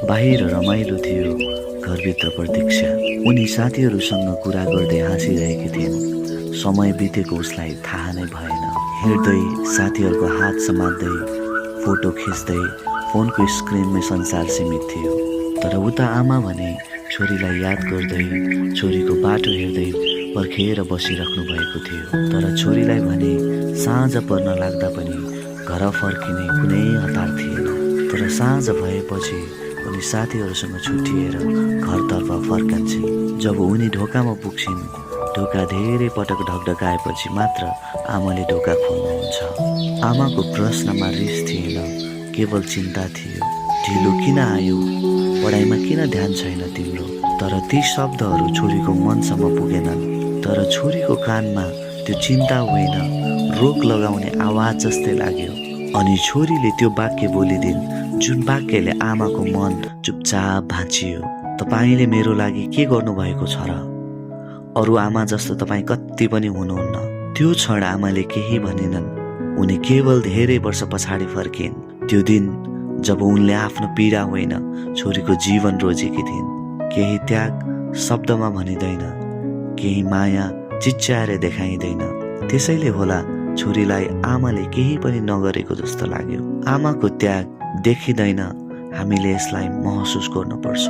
बाहिर रमाइलो थियो, घरभित्र प्रतीक्षा। उनी साथीहरूसँग कुरा गर्दै हाँसिरहेकी थिइन्। समय बितेको उसलाई थाहा नै भएन। हिँड्दै साथीहरूको हात समात्दै, फोटो खिच्दै फोनको स्क्रिनमै संसार सीमित थियो। तर उता आमा भने छोरीलाई याद गर्दै, छोरीको बाटो हेर्दै पर्खेर बसिराख्नु भएको थियो। तर छोरीलाई भने साँझ पर्न लाग्दा पनि घर फर्किने कुनै हतार थिएन। तर साँझ भएपछि उनी साथीहरूसँग छुट्टिएर घरतर्फ फर्कन्छन्। जब उनी ढोकामा पुग्छिन्, ढोका धेरै पटक ढकढकाएपछि मात्र आमाले ढोका खोल्नुहुन्छ। आमाको प्रश्नमा रिस थिएन, केवल चिन्ता थियो। ढिलो किन आयो? पढाइमा किन ध्यान छैन तिम्रो? तर ती शब्दहरू छोरीको मनसम्म पुगेनन्। तर छोरीको कानमा त्यो चिन्ता होइन, रोक लगाउने आवाज जस्तै लाग्यो। अनि छोरीले त्यो वाक्य बोलिदिन्, जुन वाक्यले आमाको मन चुपचाप भाँचियो। तपाईले मेरो लागि के गर्नुभएको छ र? अरू आमा जस्तो तपाईँ कति पनि हुनुहुन्न। त्यो क्षण आमाले केही भनेनन्। उनी केवल धेरै वर्ष पछाडि फर्किन्। त्यो दिन जब उनले आफ्नो पीडा होइन, छोरीको जीवन रोजेकी थिइन्। केही त्याग शब्दमा भनिँदैन, केही माया चिच्याएर देखाइँदैन। त्यसैले होला छोरीलाई आमाले केही पनि नगरेको जस्तो लाग्यो। आमाको त्याग देखिँदैन, हामीले यसलाई महसुस गर्नुपर्छ।